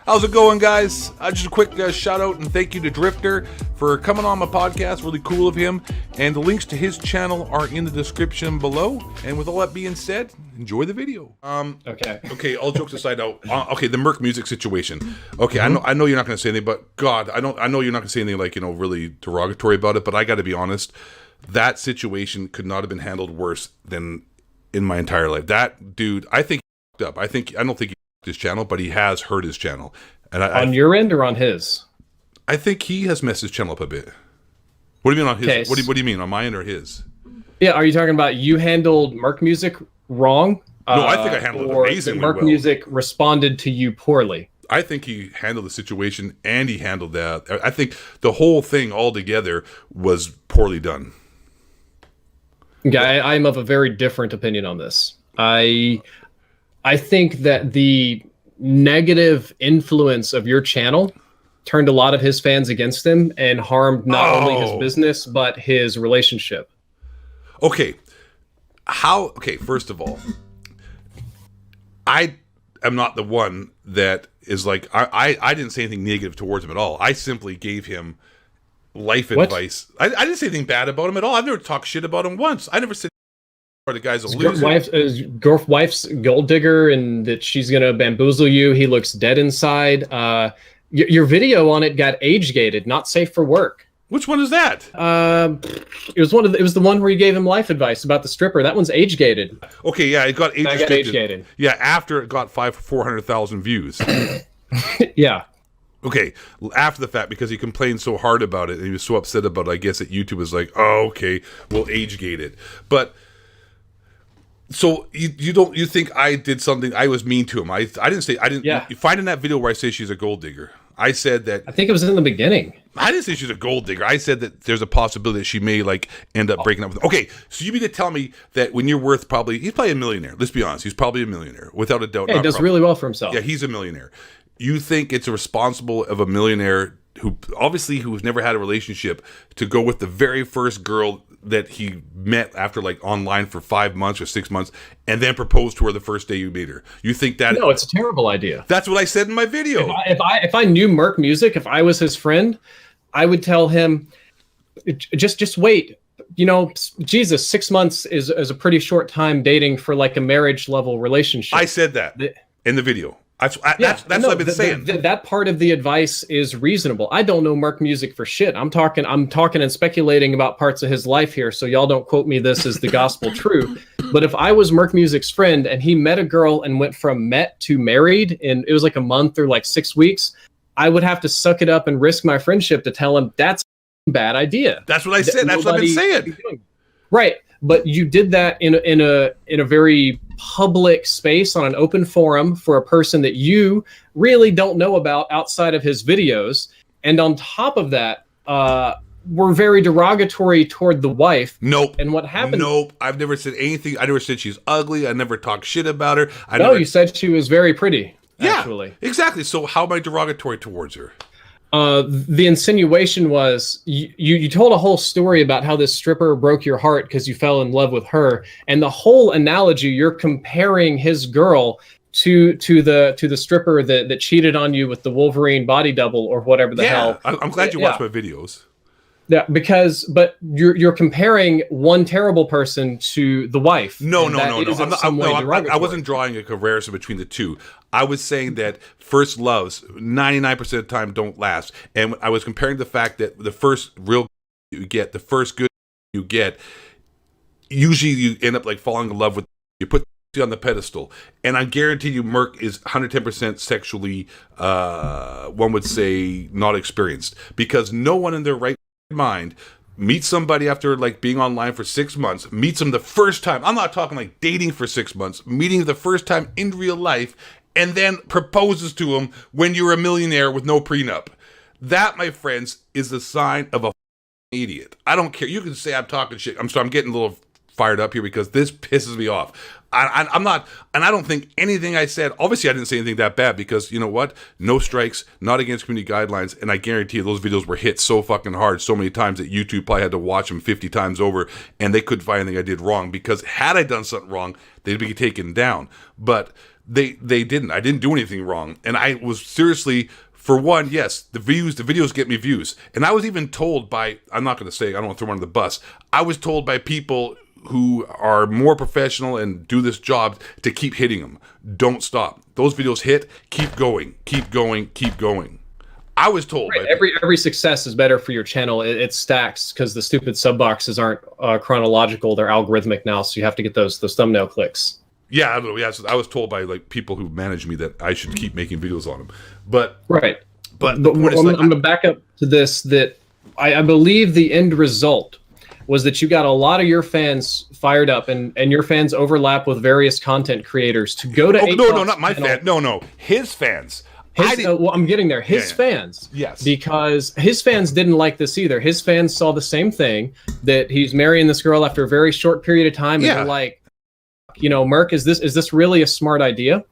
How's it going, guys? Just a quick shout out and thank you to Driftor for coming on my podcast. Really cool of him. And the links to his channel are in the description below. And with all that being said, enjoy the video. Okay, all jokes aside now. Okay, the M3RKMUS1C situation. Okay, I know you're not going to say anything, but God, I know you're not going to say anything like, really derogatory about it, but I got to be honest. That situation could not have been handled worse than in my entire life. That dude, I think he fucked up. I don't think he his channel, but he has hurt his channel. And on your end or on his? I think he has messed his channel up a bit. What do you mean on his? Okay. What do you mean on my end or his? Yeah, are you talking about you handled M3RKMUS1C wrong? No, I think I handled it amazingly well. M3RKMUS1C responded to you poorly. I think he handled the situation and he handled that. I think the whole thing altogether was poorly done. Okay, I'm of a very different opinion on this. I think that the negative influence of your channel turned a lot of his fans against him and harmed not only his business, but his relationship. Okay. Okay, first of all, I am not the one that is like, I didn't say anything negative towards him at all. I simply gave him life advice. I didn't say anything bad about him at all. I've never talked shit about him once. I never said the guy's a loser. His wife's gold digger and that she's gonna bamboozle you. He looks dead inside. Your video on it got age gated, not safe for work. Which one is that? It was the one where you gave him life advice about the stripper. That one's age gated. Okay, yeah, it got age gated. Yeah, after it got 400,000 views. Yeah. Okay, after the fact, because he complained so hard about it and he was so upset about it, I guess that YouTube was like, oh, okay, we'll age gate it. But so you think I did something? I was mean to him. I didn't say I didn't. Yeah. You find in that video where I say she's a gold digger. I said that. I think it was in the beginning. I didn't say she's a gold digger. I said that there's a possibility that she may end up breaking up with him. Okay, so you mean to tell me that when you're worth he's probably a millionaire. Let's be honest, he's probably a millionaire without a doubt. Yeah, he does really well for himself. Yeah, he's a millionaire. You think it's irresponsible of a millionaire who's never had a relationship to go with the very first girl that he met after online for 5 months or 6 months and then propose to her the first day you meet her? You think that? No, it's a terrible idea. That's what I said in my video. If I knew M3RKMUS1C, if I was his friend, I would tell him, just wait. Jesus, 6 months is a pretty short time dating for a marriage level relationship. I said that in the video. That's what I've been saying. That part of the advice is reasonable. I don't know M3RKMUS1C for shit. I'm talking and speculating about parts of his life here, so y'all don't quote me this as the gospel true. But if I was M3RKMUS1C's friend and he met a girl and went from met to married, and it was a month or 6 weeks, I would have to suck it up and risk my friendship to tell him that's a bad idea. That's what I said. That's what I've been saying. Right. But you did that in a very public space on an open forum for a person that you really don't know about outside of his videos. And on top of that, were very derogatory toward the wife. Nope. And what happened? Nope. I've never said anything. I never said she's ugly. I never talked shit about her. You said she was very pretty. Yeah, actually. Exactly. So how am I derogatory towards her? The insinuation was you told a whole story about how this stripper broke your heart because you fell in love with her, and the whole analogy, you're comparing his girl to the stripper that cheated on you with the Wolverine body double or whatever the hell. I'm glad you watched my videos. Yeah, but you're comparing one terrible person to the wife. No. I wasn't drawing a comparison between the two. I was saying that first loves 99% of the time don't last, and I was comparing the fact that the first real you get, the first good you get, usually you end up falling in love with. You put on the pedestal, and I guarantee you, M3RK is 110% sexually, one would say, not experienced, because no one in their right mind meets somebody after being online for 6 months, meets them the first time. I'm not talking dating for 6 months, meeting the first time in real life, and then proposes to him when you're a millionaire with no prenup. That, my friends, is the sign of a idiot. I don't care. You can say I'm talking shit. I'm getting a little fired up here because this pisses me off. I'm not, and I don't think anything I said, obviously I didn't say anything that bad because you know what? No strikes, not against community guidelines, and I guarantee you those videos were hit so fucking hard so many times that YouTube probably had to watch them 50 times over and they couldn't find anything I did wrong because had I done something wrong, they'd be taken down. But They didn't. I didn't do anything wrong. And I was seriously, for one, yes, the videos get me views. And I was even told by, I'm not going to say, I don't want to throw one on the bus. I was told by people who are more professional and do this job to keep hitting them. Don't stop. Those videos hit, keep going, keep going, keep going. I was told. Right. Every success is better for your channel. It stacks because the stupid sub boxes aren't chronological. They're algorithmic now, so you have to get those thumbnail clicks. Yeah, I don't know. Yeah, so I was told by like people who manage me that I should keep making videos on them. But right. But I'm going to back up to this. That I believe the end result was that you got a lot of your fans fired up, and your fans overlap with various content creators to go to. No, not my fan. No, his fans. Well, I'm getting there. His fans. Yes. Because his fans didn't like this either. His fans saw the same thing, that he's marrying this girl after a very short period of time. And they're like, Merk, is this really a smart idea?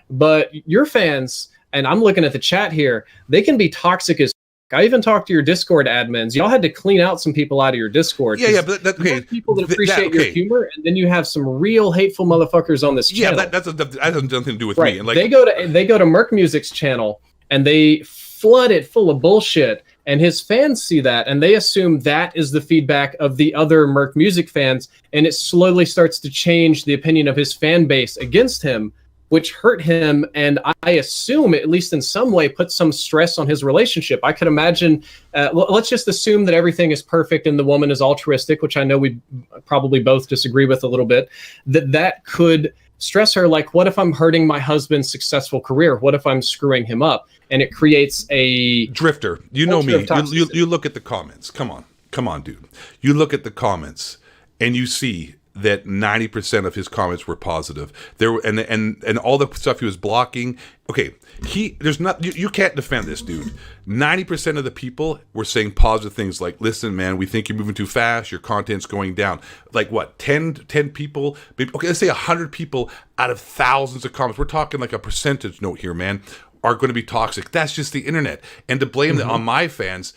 But your fans, and I'm looking at the chat here, they can be toxic as I even talked to your Discord admins. Y'all had to clean out some people out of your Discord. Yeah, but okay. People that appreciate your humor, and then you have some real hateful motherfuckers on this channel. Yeah, that has nothing to do with me. And like, they go to Merk Music's channel and they flood it full of bullshit, and his fans see that and they assume that is the feedback of the other Merk Music fans, and it slowly starts to change the opinion of his fan base against him, which hurt him, and I assume, at least in some way, put some stress on his relationship. I could imagine, let's just assume that everything is perfect and the woman is altruistic, which I know we probably both disagree with a little bit, that could stress her, like, what if I'm hurting my husband's successful career? What if I'm screwing him up? And it creates a... Drifter, you know me, you look at the comments. Come on, dude. You look at the comments, and you see that 90% of his comments were positive. There were, and all the stuff he was blocking. Okay, you can't defend this dude. 90% of the people were saying positive things like, "Listen, man, we think you're moving too fast. Your content's going down." Like what? 10 people? Okay, let's say 100 people out of thousands of comments. We're talking like a percentage note here, man. Are going to be toxic. That's just the internet. And to blame that on my fans,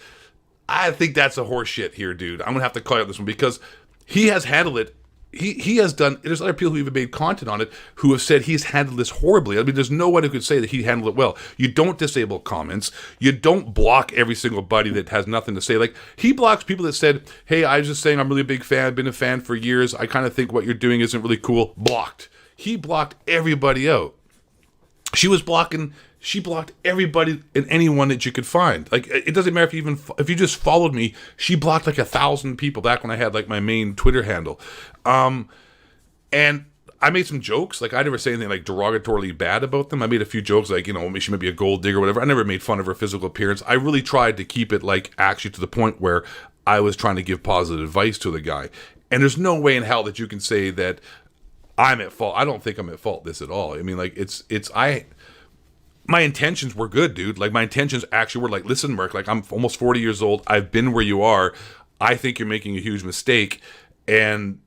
I think that's a horse shit here, dude. I'm gonna have to call out this one because he has handled it. He has done, there's other people who even made content on it who have said he's handled this horribly. I mean, there's no one who could say that he handled it well. You don't disable comments. You don't block every single buddy that has nothing to say. Like, he blocks people that said, "Hey, I was just saying I'm really a big fan. I've been a fan for years. I kind of think what you're doing isn't really cool." Blocked. He blocked everybody out. She blocked everybody and anyone that you could find. Like, it doesn't matter if you just followed me. She blocked like 1,000 people back when I had like my main Twitter handle. And I made some jokes. Like, I never say anything like derogatorily bad about them. I made a few jokes like, she might be a gold digger or whatever. I never made fun of her physical appearance. I really tried to keep it like actually to the point where I was trying to give positive advice to the guy. And there's no way in hell that you can say that I'm at fault. I don't think I'm at fault this at all. I mean, like, my intentions were good, dude. Like, my intentions actually were like, "Listen, Merk, like, I'm almost 40 years old. I've been where you are. I think you're making a huge mistake." And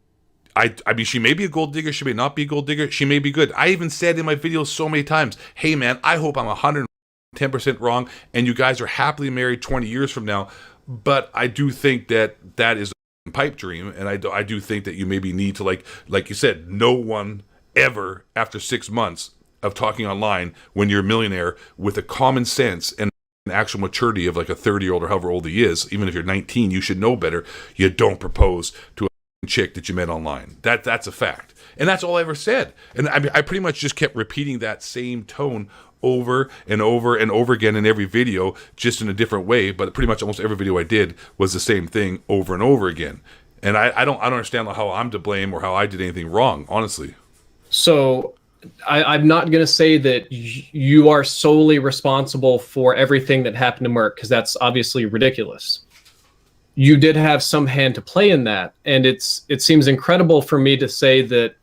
I mean, she may be a gold digger. She may not be a gold digger. She may be good. I even said in my videos so many times, "Hey, man, I hope I'm 110% wrong and you guys are happily married 20 years from now." But I do think that is a pipe dream. And I do think that you maybe need to, like you said, no one ever after 6 months of talking online when you're a millionaire with a common sense and an actual maturity of like a 30-year-old or however old he is, even if you're 19, you should know better. You don't propose to a chick that you met online. That's a fact. And that's all I ever said. And I mean, I pretty much just kept repeating that same tone over and over and over again in every video, just in a different way. But pretty much almost every video I did was the same thing over and over again. And I don't understand how I'm to blame or how I did anything wrong, honestly. So I'm not going to say that you are solely responsible for everything that happened to Merk, because that's obviously ridiculous. You did have some hand to play in that, and it seems incredible for me to say that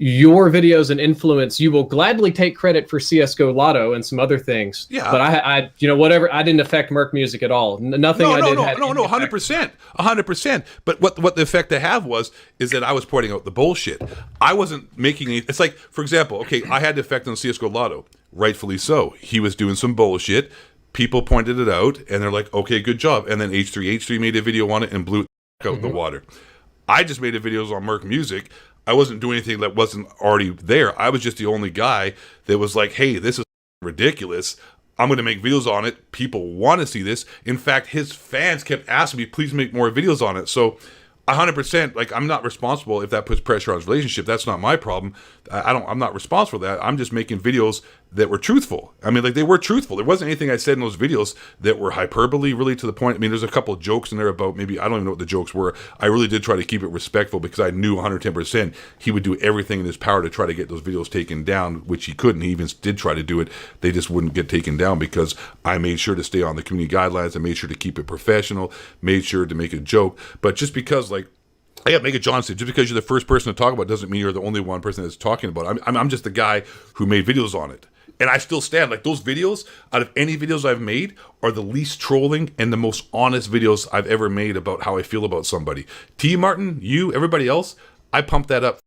your videos and influence, you will gladly take credit for CSGO Lotto and some other things. Yeah. But I whatever, I didn't affect Merk Music at all. Nothing I did. No, 100%. But what the effect I have is that I was pointing out the bullshit. I wasn't making any, it's like, for example, okay, I had the effect on CSGO Lotto. Rightfully so. He was doing some bullshit. People pointed it out, and they're like, "Okay, good job." And then H3 made a video on it and blew it out the water. I just made a videos on Merk Music. I wasn't doing anything that wasn't already there. I was just the only guy that was like, hey, this is ridiculous. I'm going to make videos on it. People want to see this. In fact, his fans kept asking me, please make more videos on it. So 100%, like, I'm not responsible if that puts pressure on his relationship. That's not my problem. I'm not responsible for that. I'm just making videos that were truthful. I mean, like, they were truthful. There wasn't anything I said in those videos that were hyperbole, really, to the point. I mean, there's a couple of jokes in there about maybe, I don't even know what the jokes were. I really did try to keep it respectful because I knew 110% he would do everything in his power to try to get those videos taken down, which he couldn't. He even did try to do it. They just wouldn't get taken down because I made sure to stay on the community guidelines. I made sure to keep it professional, made sure to make a joke. But just because, like, I got Mega John said, just because you're the first person to talk about it doesn't mean you're the only one person that's talking about it. I'm just the guy who made videos on it. And I still stand. Like, those videos, out of any videos I've made, are the least trolling and the most honest videos I've ever made about how I feel about somebody. T. Martin, you, everybody else, I pumped that up.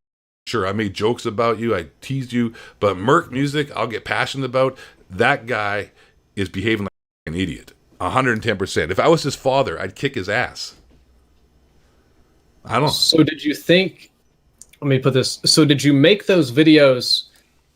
Sure, I made jokes about you, I teased you, but Merc Music, I'll get passionate about. That guy is behaving like an idiot. 110%. If I was his father, I'd kick his ass. I don't know. So did you think, let me put this, so did you make those videos,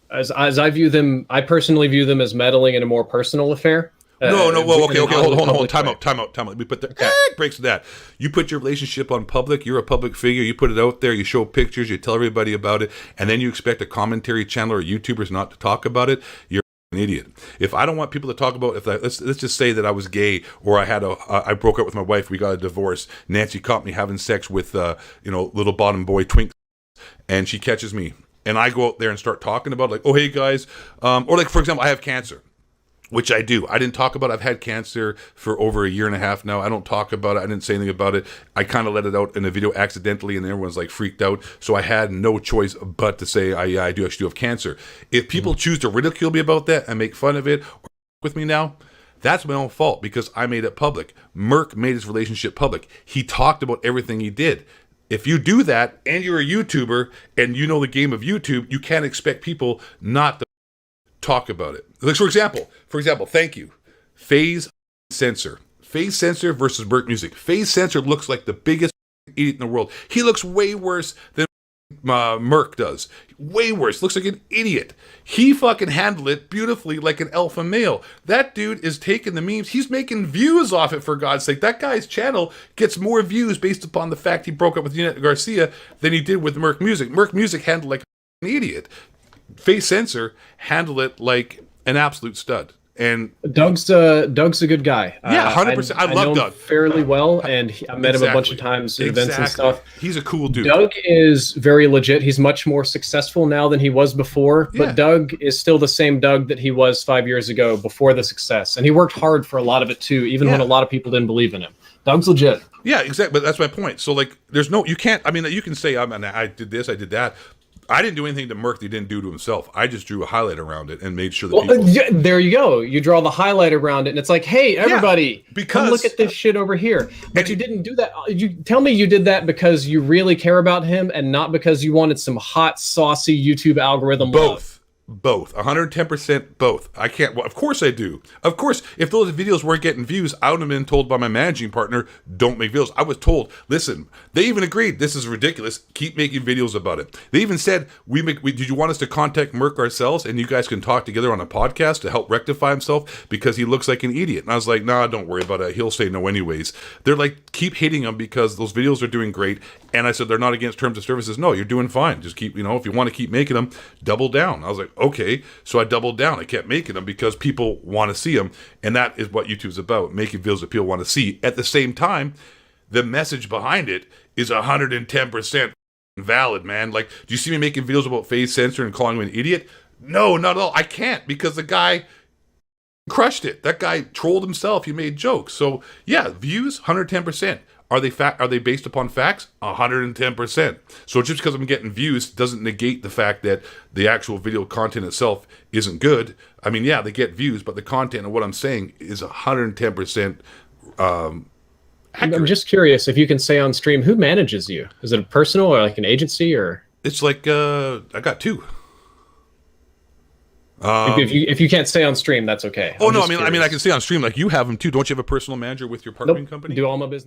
as I view them, I personally view them as meddling in a more personal affair? No, well, okay, hold on, time out. Let me put the breaks to that. You put your relationship on public, you're a public figure, you put it out there, you show pictures, you tell everybody about it, and then you expect a commentary channel or YouTubers not to talk about it, you're an idiot. If I don't want people to talk about, let's just say that I was gay, or I broke up with my wife, we got a divorce, Nancy caught me having sex with little bottom boy twink, and she catches me, and I go out there and start talking about, like, oh hey guys, or like, for example, I have cancer, which I do. I didn't talk about it. I've had cancer for over a year and a half now. I don't talk about it. I didn't say anything about it. I kind of let it out in a video accidentally, and everyone's like freaked out. So I had no choice but to say, I do actually have cancer. If people choose to ridicule me about that and make fun of it or with me now, that's my own fault because I made it public. Merc made his relationship public. He talked about everything he did. If you do that and you're a YouTuber and you know the game of YouTube, you can't expect people not to talk about it. Like, for example, thank you. Phase Sensor versus Merc Music. Phase Sensor looks like the biggest idiot in the world. He looks way worse than Merc does. Way worse. Looks like an idiot. He fucking handled it beautifully like an alpha male. That dude is taking the memes. He's making views off it, for God's sake. That guy's channel gets more views based upon the fact he broke up with Unit Garcia than he did with Merc Music. Merc Music handled like an idiot. Phase Sensor handled it like an absolute stud. And Doug's a good guy. Yeah, 100%. I love Doug fairly well, and I met him a bunch of times at events and stuff. He's a cool dude. Doug is very legit. He's much more successful now than he was before, but Doug is still the same Doug that he was 5 years ago before the success, and he worked hard for a lot of it too, even when a lot of people didn't believe in him. Doug's legit. Yeah, exactly. But that's my point. So, like, you can't. I mean, you can say I did this, I did that. I didn't do anything to Merc that he didn't do to himself. I just drew a highlight around it and made sure that there you go. You draw the highlight around it, and it's like, hey, everybody, come look at this shit over here. But you didn't do that. You tell me you did that because you really care about him and not because you wanted some hot, saucy YouTube algorithm love. Both. 110% both. I can't. Well, of course I do. Of course, if those videos weren't getting views, I would have been told by my managing partner, don't make videos. I was told, listen, they even agreed, this is ridiculous. Keep making videos about it. They even said, did you want us to contact Merc ourselves and you guys can talk together on a podcast to help rectify himself because he looks like an idiot? And I was like, nah, don't worry about it. He'll say no anyways. They're like, keep hating him because those videos are doing great. And I said, they're not against terms of services. No, you're doing fine. Just keep, if you want to keep making them, double down. I was like, okay. So I doubled down. I kept making them because people want to see them. And that is what YouTube's about, making videos that people want to see. At the same time, the message behind it is 110% valid, man. Like, do you see me making videos about Phase Sensor and calling him an idiot? No, not at all. I can't because the guy crushed it. That guy trolled himself. He made jokes. So yeah, views, 110%. Are they based upon facts? 110%. So just because I'm getting views doesn't negate the fact that the actual video content itself isn't good. I mean, yeah, they get views, but the content of what I'm saying is 110% accurate. I'm just curious if you can say on stream, who manages you? Is it a personal or like an agency or? It's like, I got two. If you can't say on stream, that's okay. I mean, I can say on stream, like you have them too. Don't you have a personal manager with your partnering company? Do all my business.